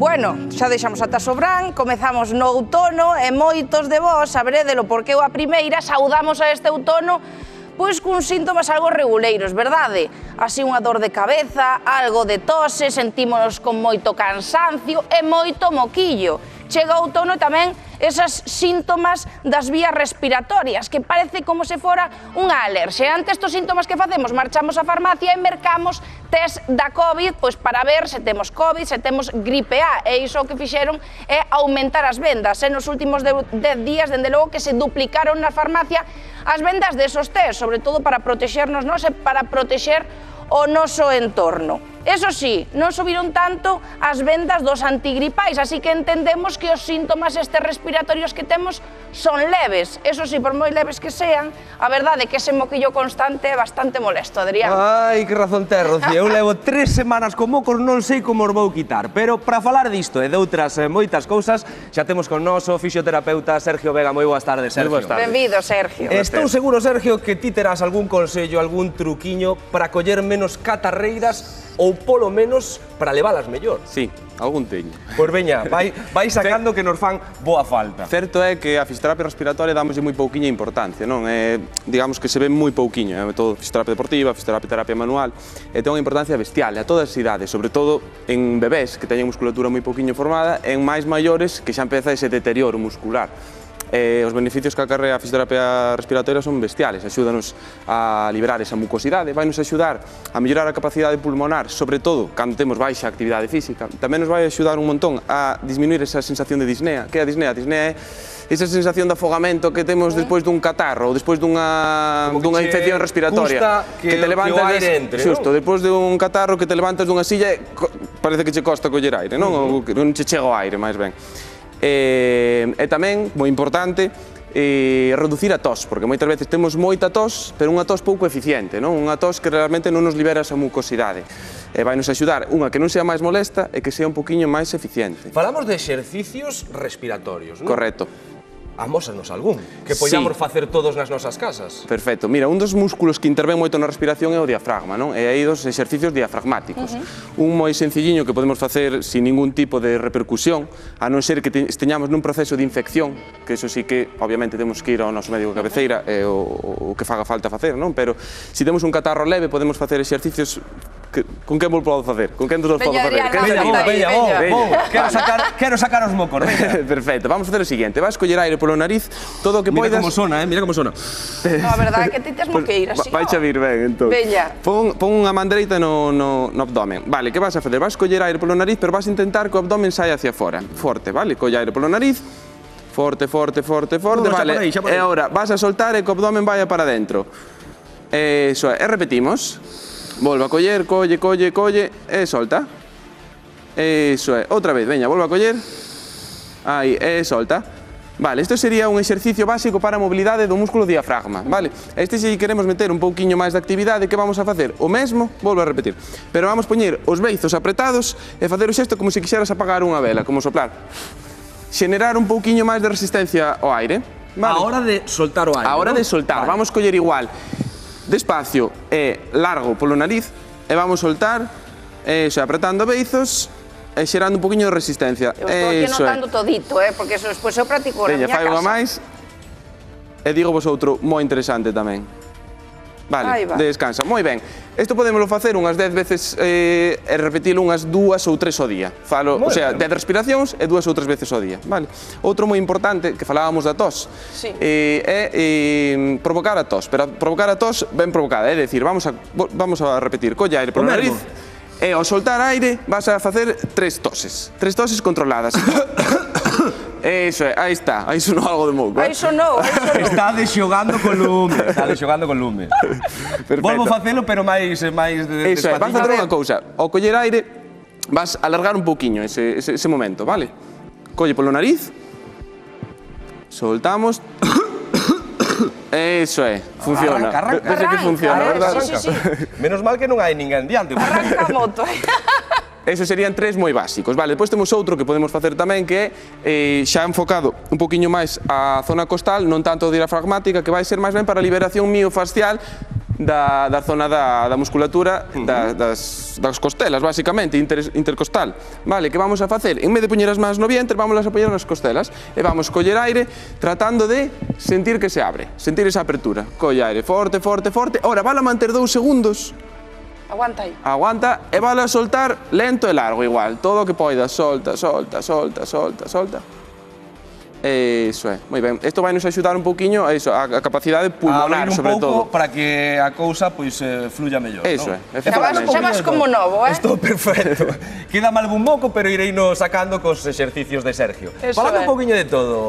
Bueno, xa deixamos ata Sobrán, comezamos no outono e moitos de vós saberedelo porque eu a primeira saudamos a este outono pois cun síntomas algo reguleiros, verdade? Así unha dor de cabeza, algo de tose, sentímonos con moito cansancio e moito moquillo. Chega o outono tamén esas síntomas das vías respiratorias, que parece como se fora unha alerxe. Ante estes síntomas que facemos, marchamos á farmacia e mercamos test da COVID pois para ver se temos COVID, se temos gripe A, e iso o que fixeron é aumentar as vendas. E nos últimos 10 días, dende logo que se duplicaron na farmacia as vendas desos test, sobre todo para protexernos nós e para protexer o noso entorno. Eso sí, non subiron tanto as vendas dos antigripais, así que entendemos que os síntomas estes respiratorios que temos son leves. Eso sí, por moi leves que sean, a verdade é que ese moquillo constante é bastante molesto, Adrián. Ai, que razón tes, Rocío. Eu levo 3 semanas con mocos, non sei como os vou quitar. Pero para falar disto e de outras moitas cousas, xa temos con nós o fisioterapeuta Sergio Vega. Moi boas tardes, Sergio. Moi boas tardes. Benvido, Sergio. Estou seguro, Sergio, que ti terás algún consello, algún truquiño para coller menos catarreiras ou polo menos para levalas mellor. Sí, algún teño. Pois veña, vai sacando que nos fan boa falta. Certo é que a fisioterapia respiratoria dámoslle moi pouquiña importancia, non? Digamos que se ve moi pouquiño, todo fisioterapia deportiva, terapia manual, e ten unha importancia bestial a todas as idades, sobre todo en bebés que teñen musculatura moi pouquiño formada, e en máis maiores que xa empeza ese deterioro muscular. Os beneficios que acarrea a fisioterapia respiratoria son bestiales, axúdanos a liberar esa mucosidade, vai nos axudar a mellorar a capacidade pulmonar, sobre todo cando temos baixa actividade física. Tamén nos vai axudar un montón a disminuir esa sensación de disnea. Que é a disnea? A disnea é esa sensación de afogamento que temos despois dun catarro ou despois dunha infección respiratoria. Que te levantas o aire entre, xusto, despois de un catarro que te levantas dunha silla e parece que che costa coller aire, non? Ou que non che chega o aire, máis ben. E tamén, moi importante, reducir a tos, porque moitas veces temos moita tos, pero unha tos pouco eficiente, non? Unha tos que realmente non nos libera esa mucosidade. Vai nos axudar, unha, que non sea máis molesta e que sea un poquinho máis eficiente. Falamos de exercicios respiratorios, non? Correcto. Amósanos algún, que poidamos facer todos nas nosas casas. Perfecto. Mira, un dos músculos que intervén moito na respiración é o diafragma, non? E aí dos exercicios diafragmáticos. Un moi sencilliño que podemos facer sin ningún tipo de repercusión, a non ser que esteñamos nun proceso de infección, que eso sí que, obviamente, temos que ir ao noso médico de cabeceira e o que faga falta facer, non? Pero se temos un catarro leve, podemos facer exercicios con quen vos podo facer? Con quen dos podo facer? Quero sacar os mocos, veña. Perfecto, vamos facer o seguinte, vas coller aire polo nariz, todo o que poidas... Mira como sona, mira como sona. No, a verdade é que ti tes moqueiras, si, vai xa vir ben, entón. Veña. Pon unha man dereita no abdomen. Vale, que vas a facer? Vas coller aire polo nariz, pero vas a intentar que o abdomen saia hacia fora. Forte, vale? Colle aire polo nariz, forte, forte, forte, forte, vale. E agora, vas a soltar e que o abdomen vaya para dentro. Eso é, e repetimos. Volva a coller, colle, colle, colle, e solta. Eso é, outra vez, veña, volva a coller. Aí, e solta. Vale, isto sería un exercicio básico para a mobilidade do músculo diafragma, vale? Este se queremos meter un pouquiño máis de actividade, que vamos a facer? O mesmo, volvo a repetir, pero vamos poñer os beizos apretados e facer o xesto como se quixeras apagar unha vela, como soplar. Xenerar un pouquiño máis de resistencia ao aire, vale? A hora de soltar o aire, a hora de soltar, vamos coller igual despacio e largo polo nariz e vamos soltar, apretando beizos e xerando un poquinho de resistencia. Eu estou aquí notando todito, porque eso despois eu practico na miña casa. Fai unha máis e digo vos outro moi interesante tamén. Vale, descansa. Moi ben. Isto podémoslo facer unhas 10 veces e repetilo unhas 2 ou 3 ao día. O sea, 10 respiracións e 2 ou 3 veces ao día. Vale. Outro moi importante, que falábamos da tos, é provocar a tos. Pero provocar a tos ben provocada, é dicir, vamos a repetir, colle aire polo nariz e ao soltar aire vas a facer 3 toses controladas. Eso é, aí está, aí sonou algo de moco. Aí sonou. Está xogando con lume, Volvo a facelo, pero máis despacito. Eso é, vas a facer unha cousa, ao coller aire vas a alargar un pouquiño ese momento, vale? Colle polo nariz, soltamos, eso é, funciona. Arranca, que funciona, verdad? Sí. Menos mal que non hai ninguén diante. Arranca a moto. Esos serían 3 moi básicos, vale? Depois temos outro que podemos facer tamén que é xa enfocado un poquinho máis á zona costal, non tanto diafragmática, que vai ser máis ben para a liberación miofascial da zona da musculatura das costelas, basicamente, intercostal. Vale, que vamos a facer? En vez de poñer as mans no vientre, vamos a poñer nas costelas e vamos coller aire tratando de sentir que se abre, sentir esa apertura. Colle aire forte, forte, forte. Ora, vala manter 2 segundos. Aguanta aí. Aguanta e vala soltar lento e largo igual. Todo o que poidas. Solta, solta, solta, solta, solta. Eso é, moi ben. Isto vai nos axudar un pouquiño a capacidade pulmonar, sobre todo. Para que a cousa fluya mellor. Eso é, efectivamente. Xa vas como novo, Estou perfecto. Queda mal un pouco, pero irei sacando cos exercicios de Sergio. Falando un pouquiño de todo.